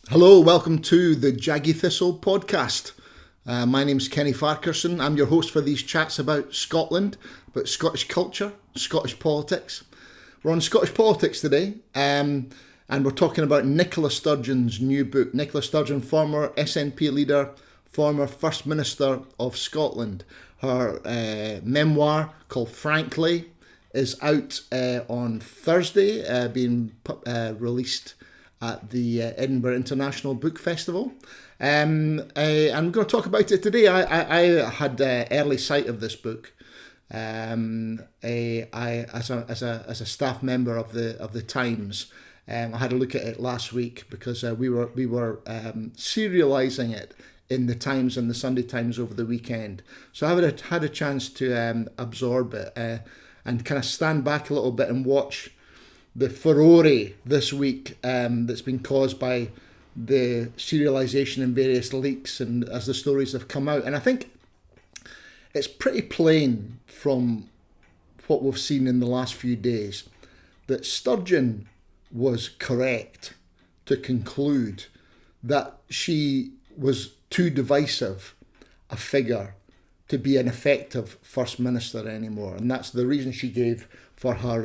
Hello, welcome to the Jaggy Thistle podcast. My name's Kenny Farquharson. I'm your host for these chats about Scotland, about Scottish culture, Scottish politics. We're on Scottish politics today, and we're talking about Nicola Sturgeon's new book. Nicola Sturgeon, former SNP leader, former First Minister of Scotland. Her memoir called Frankly is out on Thursday, being released at the Edinburgh International Book Festival. I'm going to talk about it today. I had early sight of this book. As a staff member of the Times, I had a look at it last week because we were serialising it in the Times and the Sunday Times over the weekend. So I had a chance to absorb it and kind of stand back a little bit and watch the furore this week that's been caused by the serialisation and various leaks and as the stories have come out. And I think it's pretty plain from what we've seen in the last few days that Sturgeon was correct to conclude that she was too divisive a figure to be an effective First Minister anymore. And that's the reason she gave for her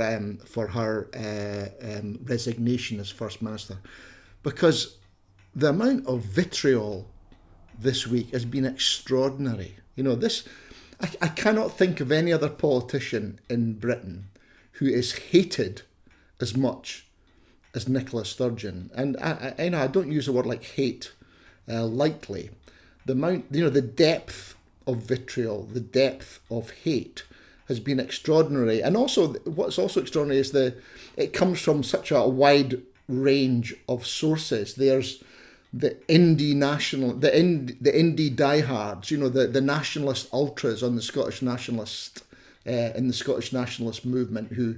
resignation as First Minister, because the amount of vitriol this week has been extraordinary. You know, I cannot think of any other politician in Britain who is hated as much as Nicola Sturgeon. And I don't use the word like hate lightly. The depth of vitriol, the depth of hate has been extraordinary. And also, what's also extraordinary is it comes from such a wide range of sources. There's the indie diehards, the nationalist ultras on the Scottish nationalist in the Scottish nationalist movement who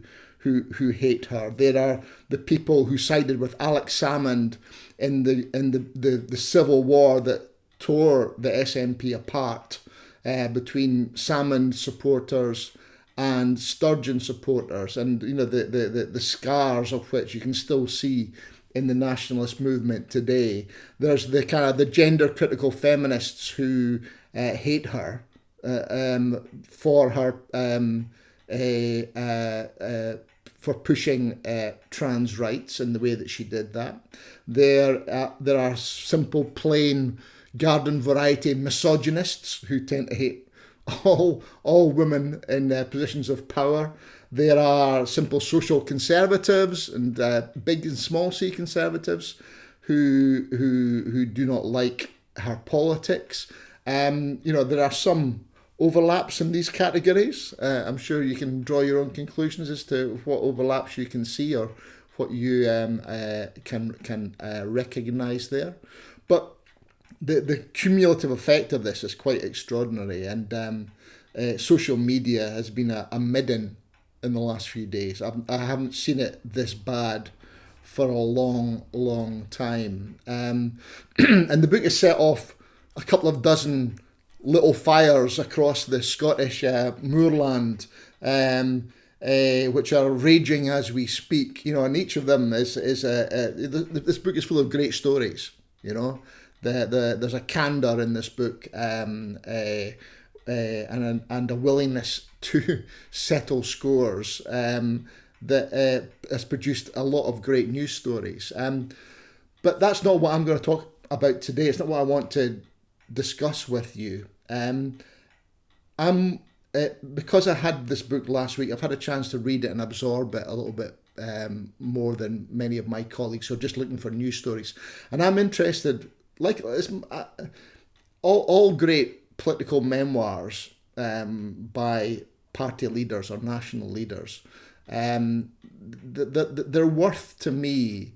hate her. There are the people who sided with Alex Salmond in the civil war that tore the SNP apart, between Salmond supporters and Sturgeon supporters, and the scars of which you can still see in the nationalist movement today. There's the kind of the gender critical feminists who hate her for her for pushing trans rights in the way that she did that. There are simple plain garden variety misogynists who tend to hate all women in positions of power. There are simple social conservatives and big and small c conservatives who do not like her politics. There are some overlaps in these categories. I'm sure you can draw your own conclusions as to what overlaps you can see or what you can recognise there. But the cumulative effect of this is quite extraordinary, and social media has been a midden in the last few days. I haven't seen it this bad for a long time. And the book is set off a couple of dozen little fires across the Scottish moorland, which are raging as we speak. And each of them is this book is full of great stories. There's a candour in this book, and a willingness to settle scores that has produced a lot of great news stories. But that's not what I'm going to talk about today. It's not what I want to discuss with you. Because I had this book last week, I've had a chance to read it and absorb it a little bit more than many of my colleagues who are just looking for news stories. And I'm interested, like all great political memoirs by party leaders or national leaders, their worth to me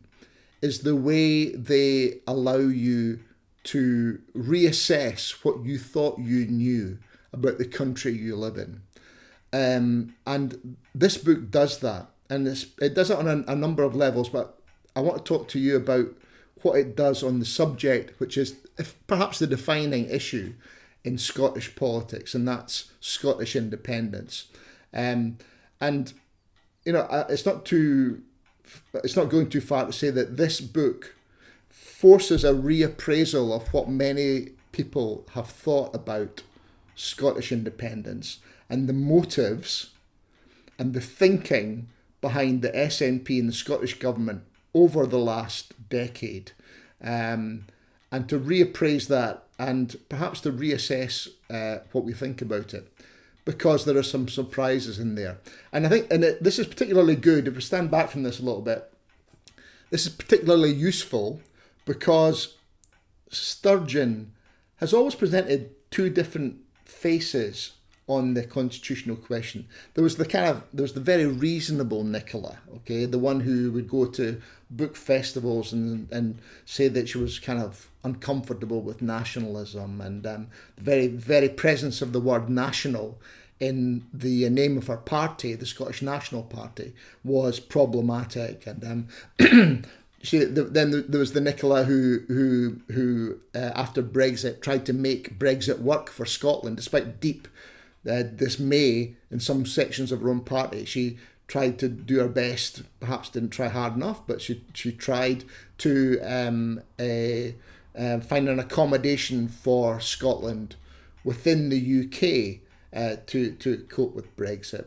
is the way they allow you to reassess what you thought you knew about the country you live in. And this book does that. And it does it on a number of levels, but I want to talk to you about what it does on the subject, which is perhaps the defining issue in Scottish politics, and that's Scottish independence. And it's not going too far to say that this book forces a reappraisal of what many people have thought about Scottish independence and the motives and the thinking behind the SNP and the Scottish Government over the last decade, and to reappraise that and perhaps to reassess what we think about it, because there are some surprises in there. And I think, this is particularly good, if we stand back from this a little bit, this is particularly useful because Sturgeon has always presented two different faces on the constitutional question. There was the very reasonable Nicola, okay, the one who would go to book festivals and say that she was kind of uncomfortable with nationalism, and the very, very presence of the word national in the name of her party, the Scottish National Party, was problematic. And then there was the Nicola who after Brexit tried to make Brexit work for Scotland, despite deep dismay in some sections of her own party. She tried to do her best, perhaps didn't try hard enough, but she tried to find an accommodation for Scotland within the UK to cope with Brexit.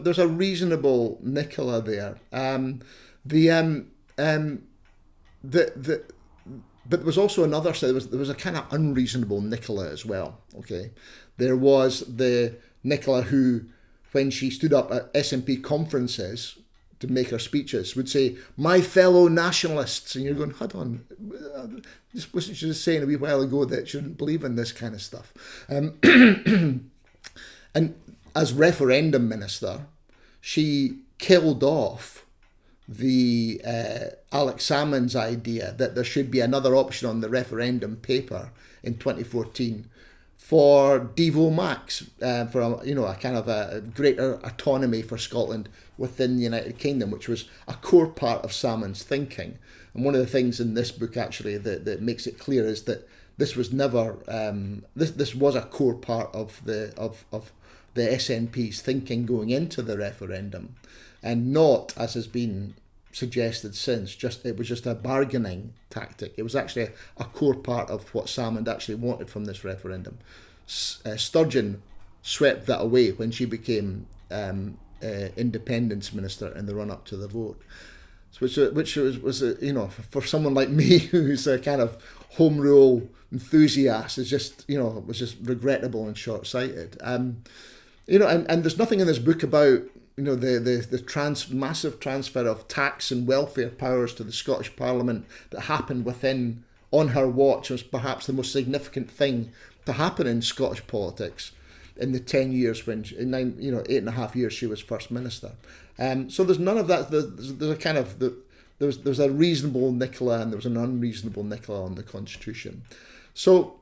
There's a reasonable Nicola there. But there was also another side. There was a kind of unreasonable Nicola as well. Okay, there was the Nicola who, when she stood up at SNP conferences to make her speeches, would say, "My fellow nationalists," and you're going, "Hold on, wasn't she just saying a wee while ago that she didn't believe in this kind of stuff?" And as referendum minister, she killed off the Alex Salmond's idea that there should be another option on the referendum paper in 2014 for Devo Max, for a kind of a greater autonomy for Scotland within the United Kingdom, which was a core part of Salmond's thinking. And one of the things in this book actually that makes it clear is that this was never this was a core part of the SNP's thinking going into the referendum, and not, as has been suggested since, it was just a bargaining tactic. It was actually a core part of what Salmond actually wanted from this referendum. Sturgeon swept that away when she became independence minister in the run up to the vote, which was for someone like me who's a kind of home rule enthusiast, is just was just regrettable and short sighted. And there's nothing in this book about the massive transfer of tax and welfare powers to the Scottish Parliament that happened on her watch. Was perhaps the most significant thing to happen in Scottish politics in the 10 years when, 8.5 years she was First Minister. So there's none of that. There's a kind of there's a reasonable Nicola and there was an unreasonable Nicola on the Constitution. So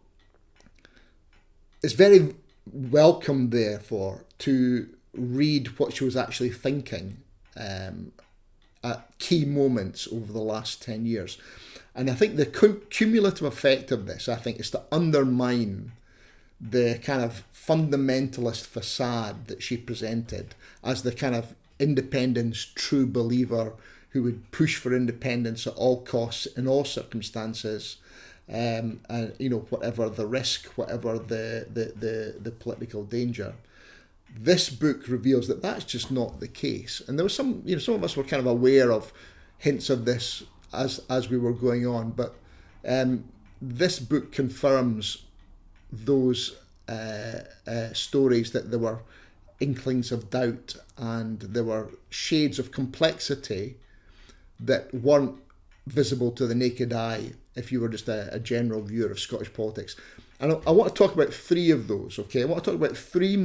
it's very welcome, therefore, to read what she was actually thinking at key moments over the last 10 years. And I think the cumulative effect of this, I think, is to undermine the kind of fundamentalist facade that she presented as the kind of independence true believer who would push for independence at all costs, in all circumstances, and whatever the risk, whatever the political danger. This book reveals that that's just not the case. And there was some of us were kind of aware of hints of this as we were going on, but this book confirms those stories, that there were inklings of doubt and there were shades of complexity that weren't visible to the naked eye if you were just a general viewer of Scottish politics. And I want to talk about three of those, okay? I want to talk about three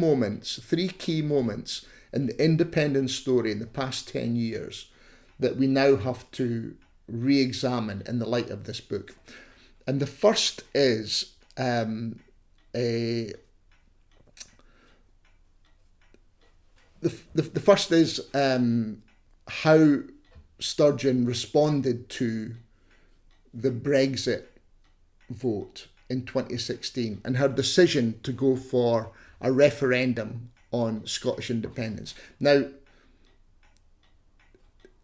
key moments in the independence story in the past 10 years that we now have to re-examine in the light of this book. And the first is how Sturgeon responded to the Brexit vote in 2016 and her decision to go for a referendum on Scottish independence. Now,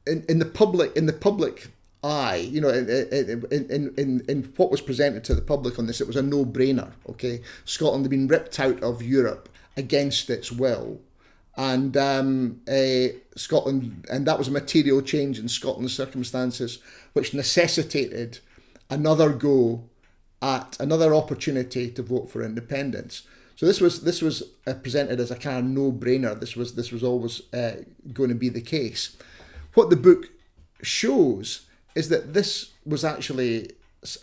in the public eye, you know, in what was presented to the public on this, it was a no-brainer. Okay, Scotland had been ripped out of Europe against its will, and Scotland, and that was a material change in Scotland's circumstances, which necessitated another go at another opportunity to vote for independence. So this was presented as a kind of no-brainer. This was always going to be the case. What the book shows is that this was actually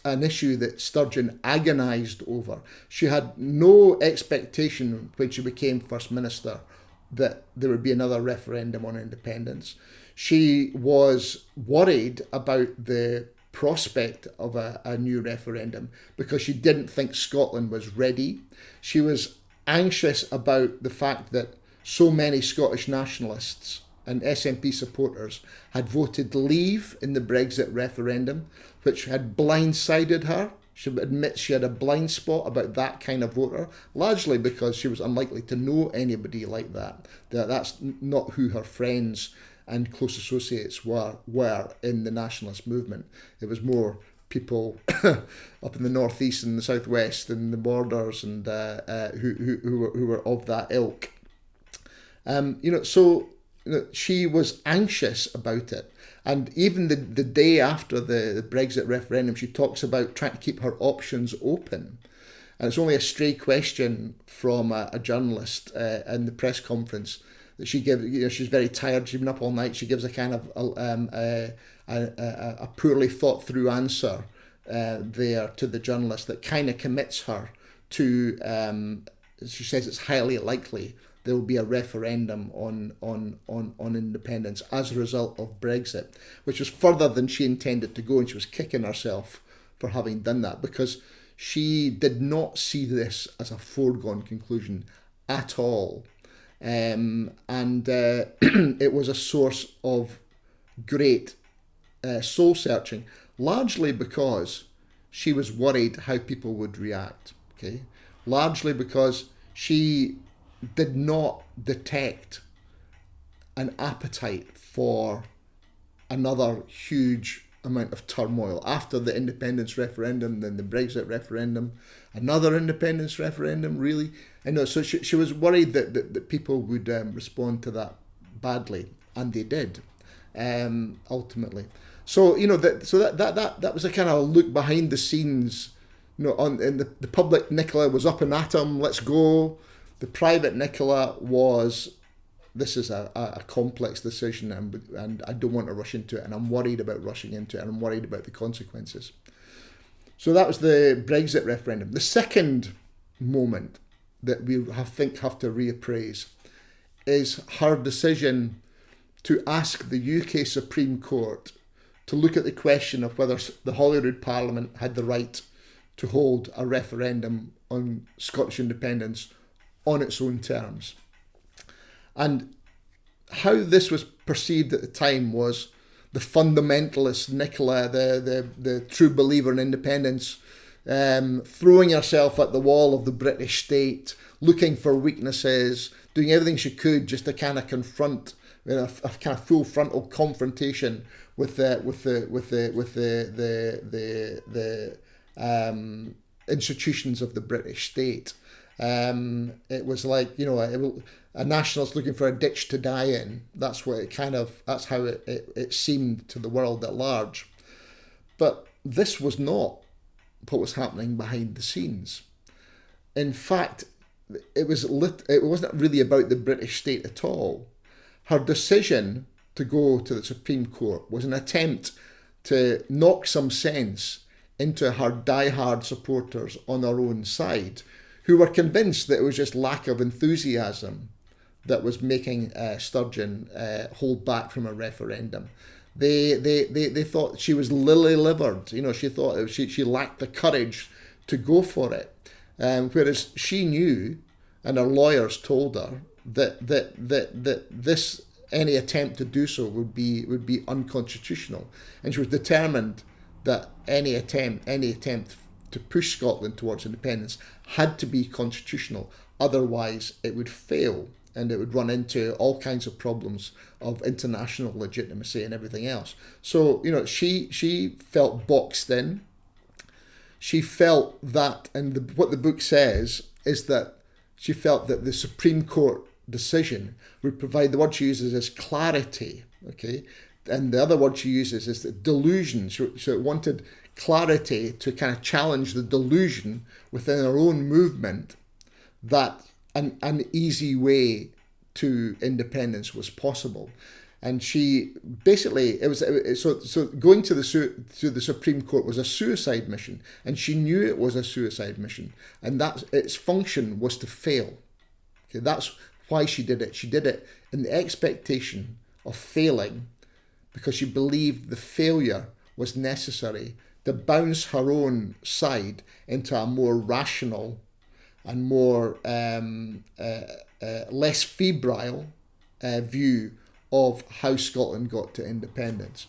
an issue that Sturgeon agonised over. She had no expectation when she became First Minister that there would be another referendum on independence. She was worried about the prospect of a new referendum because she didn't think Scotland was ready. She was anxious about the fact that so many Scottish nationalists and SNP supporters had voted leave in the Brexit referendum, which had blindsided her. She admits she had a blind spot about that kind of voter, largely because she was unlikely to know anybody like that. That's not who her friends and close associates were in the nationalist movement. It was more people up in the northeast and the southwest and the borders, and who were of that ilk. She was anxious about it. And even the day after the Brexit referendum, she talks about trying to keep her options open. And it's only a stray question from a journalist in the press conference that she gives. You know, she's very tired. She's been up all night. She gives a kind of a poorly thought through answer there to the journalist that kind of commits her to. She says it's highly likely there will be a referendum on independence as a result of Brexit, which was further than she intended to go, and she was kicking herself for having done that because she did not see this as a foregone conclusion at all. And it was a source of great soul searching, largely because she was worried how people would react. Okay, largely because she did not detect an appetite for another huge amount of turmoil after the independence referendum, then the Brexit referendum, another independence referendum, really. I know, so she was worried that people would respond to that badly, and they did, ultimately. So that was a kind of look behind the scenes. You know, in the public, Nicola was up and at 'em, let's go. The private Nicola was, this is a complex decision, and I don't want to rush into it, and I'm worried about rushing into it, and I'm worried about the consequences. So that was the Brexit referendum. The second moment that we have to reappraise is her decision to ask the UK Supreme Court to look at the question of whether the Holyrood Parliament had the right to hold a referendum on Scottish independence on its own terms. And how this was perceived at the time was the fundamentalist Nicola, the true believer in independence, throwing herself at the wall of the British state, looking for weaknesses, doing everything she could just to kind of confront, a kind of full frontal confrontation with the institutions of the British state. It was like, a nationalist looking for a ditch to die in. That's how it seemed to the world at large. But this was not what was happening behind the scenes. In fact, it wasn't really about the British state at all. Her decision to go to the Supreme Court was an attempt to knock some sense into her diehard supporters on her own side, who were convinced that it was just lack of enthusiasm that was making Sturgeon hold back from a referendum. They thought she was lily-livered. She thought she lacked the courage to go for it, whereas she knew, and her lawyers told her, that this any attempt to do so would be unconstitutional, and she was determined that any attempt to push Scotland towards independence had to be constitutional, otherwise it would fail. and it would run into all kinds of problems of international legitimacy and everything else. So, she felt boxed in. She felt that, and what the book says is that she felt that the Supreme Court decision would provide, the word she uses is clarity, okay? And the other word she uses is the delusion. So it wanted clarity to kind of challenge the delusion within her own movement that an easy way to independence was possible. And she basically, so going to the Supreme Court was a suicide mission, and she knew it was a suicide mission, and that its function was to fail. Okay, that's why she did it. She did it in the expectation of failing, because she believed the failure was necessary to bounce her own side into a more rational and more less febrile view of how Scotland got to independence.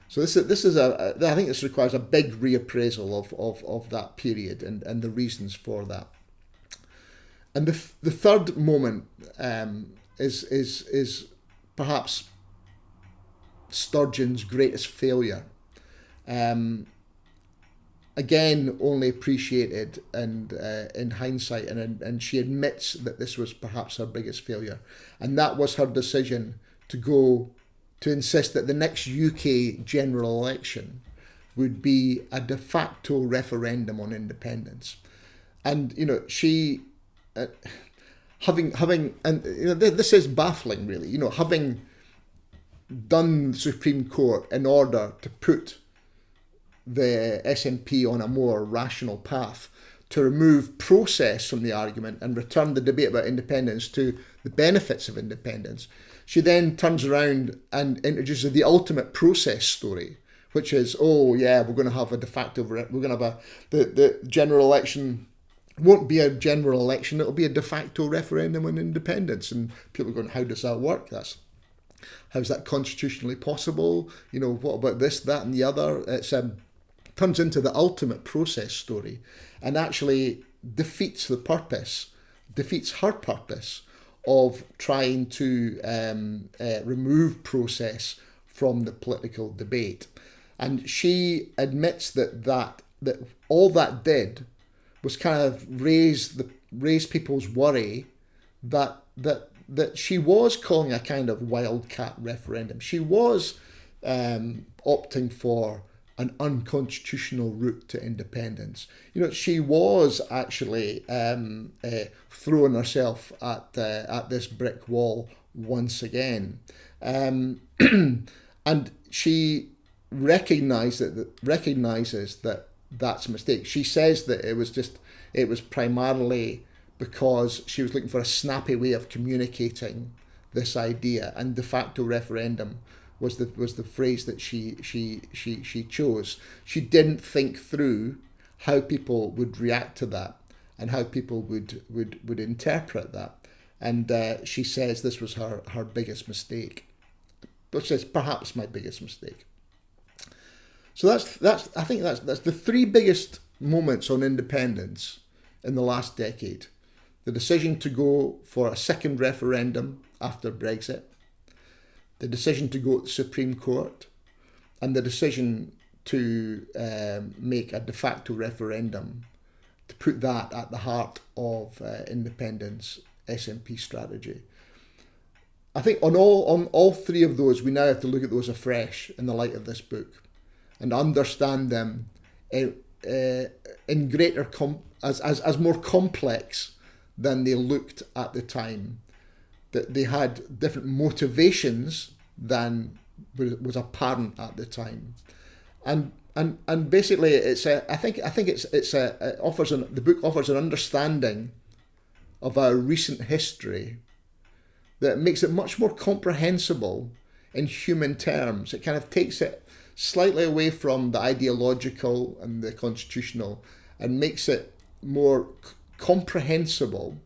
So this is I think this requires a big reappraisal of that period and the reasons for that. And the third moment is perhaps Sturgeon's greatest failure. Again, only appreciated and in hindsight, and she admits that this was perhaps her biggest failure, and that was her decision to insist that the next UK general election would be a de facto referendum on independence. And she this is baffling, really. Having done the Supreme Court in order to put the SNP on a more rational path, to remove process from the argument and return the debate about independence to the benefits of independence, she then turns around and introduces the ultimate process story, which is, we're going to have a de facto, we're going to have the general election won't be a general election, it'll be a de facto referendum on independence. And people are going, how does that work? How's that constitutionally possible? What about this, that and the other? It's turns into the ultimate process story, and actually defeats her purpose of trying to remove process from the political debate. And she admits that all that did was kind of raise people's worry that she was calling a kind of wildcat referendum. She was opting for an unconstitutional route to independence. She was actually throwing herself at this brick wall once again, and she recognizes that that's a mistake. She says that it was primarily because she was looking for a snappy way of communicating this idea, and de facto referendum was the phrase that she chose. She didn't think through how people would react to that and how people would interpret that, and she says this was her biggest mistake, which is perhaps my biggest mistake. So I think that's the three biggest moments on independence in the last decade: the decision to go for a second referendum after Brexit, the decision to go to the Supreme Court, and the decision to make a de facto referendum, to put that at the heart of independence SNP strategy. I think on all three of those, we now have to look at those afresh in the light of this book, and understand them in greater as more complex than they looked at the time. That they had different motivations than was apparent at the time, and basically the book offers an understanding of our recent history that makes it much more comprehensible in human terms. It kind of takes it slightly away from the ideological and the constitutional, and makes it more comprehensible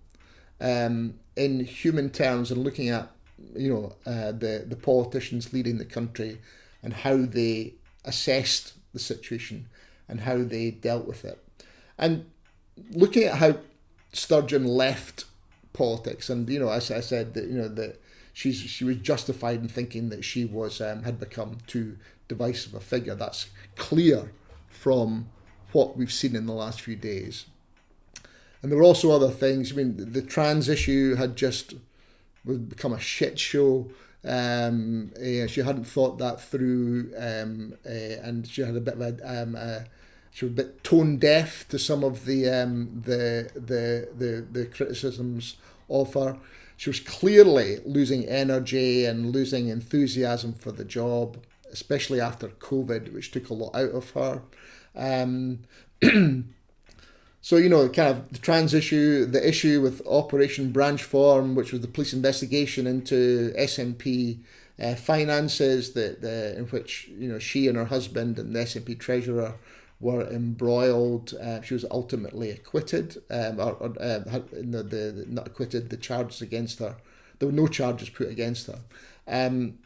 in human terms, and looking at the politicians leading the country and how they assessed the situation and how they dealt with it, and looking at how Sturgeon left politics. And as I said, that that she was justified in thinking that she was had become too divisive a figure. That's clear from what we've seen in the last few days. And there were also other things. I mean, the trans issue had just become a shit show. She hadn't thought that through, and she had a bit of she was a bit tone deaf to some of the criticisms of her. She was clearly losing energy and losing enthusiasm for the job, especially after COVID, which took a lot out of her. So, kind of the trans issue, the issue with Operation Branch Form, which was the police investigation into SNP finances, in which, she and her husband and the SNP treasurer were embroiled. She was ultimately acquitted, not acquitted, the charges against her. There were no charges put against her. And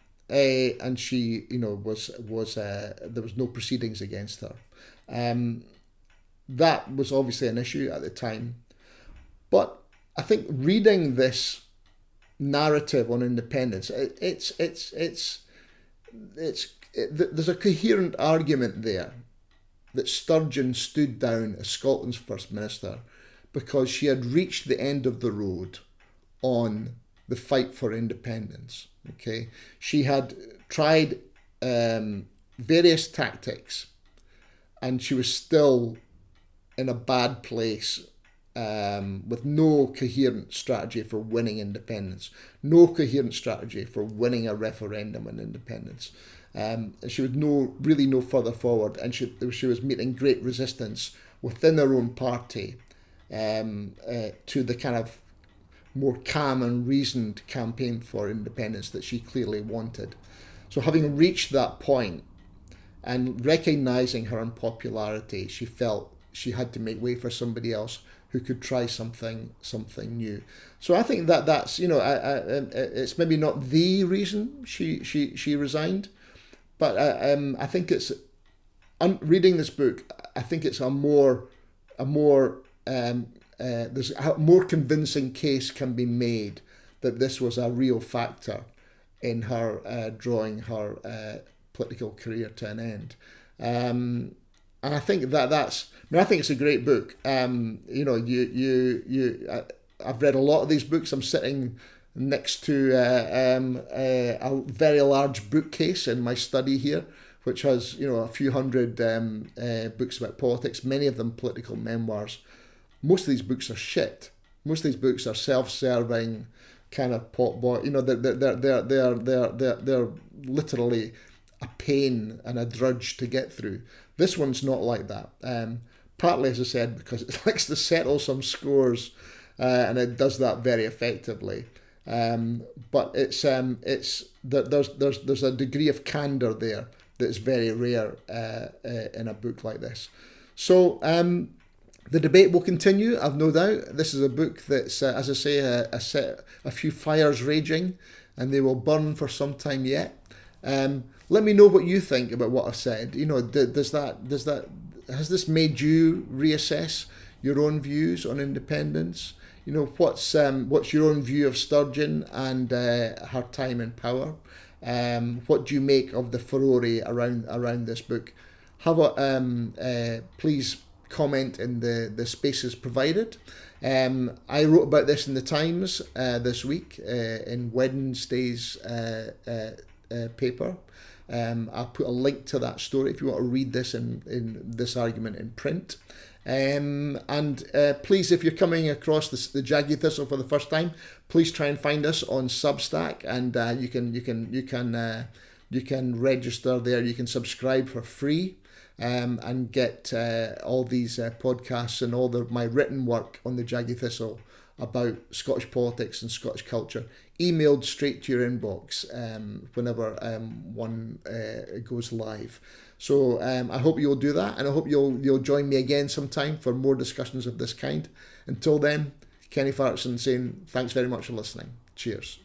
she, there was no proceedings against her. That was obviously an issue at the time. But I think reading this narrative on independence, there's a coherent argument there that Sturgeon stood down as Scotland's First Minister because she had reached the end of the road on the fight for independence. Okay, she had tried various tactics, and she was still in a bad place, with no coherent strategy for winning independence, no coherent strategy for winning a referendum on independence. She was really no further forward, and she was meeting great resistance within her own party to the kind of more calm and reasoned campaign for independence that she clearly wanted. So having reached that point and recognising her unpopularity, she felt she had to make way for somebody else who could try something new. So I think that's it's maybe not the reason she resigned, but I think it's reading this book. I think it's there's a more convincing case can be made that this was a real factor in her drawing her political career to an end. And I think I think it's a great book. I've read a lot of these books. I'm sitting next to a very large bookcase in my study here, which has a few hundred books about politics. Many of them political memoirs. Most of these books are shit. Most of these books are self-serving, kind of potboy. They're literally a pain and a drudge to get through. This one's not like that. Partly, as I said, because it likes to settle some scores, and it does that very effectively. But there's a degree of candour there that's very rare in a book like this. So the debate will continue, I've no doubt. This is a book that's, as I say, a few fires raging, and they will burn for some time yet. Let me know what you think about what I've said. Has this made you reassess your own views on independence? What's your own view of Sturgeon and her time in power? What do you make of the furore around this book? How about please comment in the spaces provided. I wrote about this in the Times this week in Wednesday's paper. I'll put a link to that story if you want to read this in this argument in print. And please, if you're coming across the Jaggy Thistle for the first time, please try and find us on Substack, and you can register there. You can subscribe for free, and get all these podcasts and all my written work on the Jaggy Thistle about Scottish politics and Scottish culture emailed straight to your inbox whenever one goes live. So I hope you'll do that, and I hope you'll join me again sometime for more discussions of this kind. Until then, Kenny Farquharson saying thanks very much for listening. Cheers.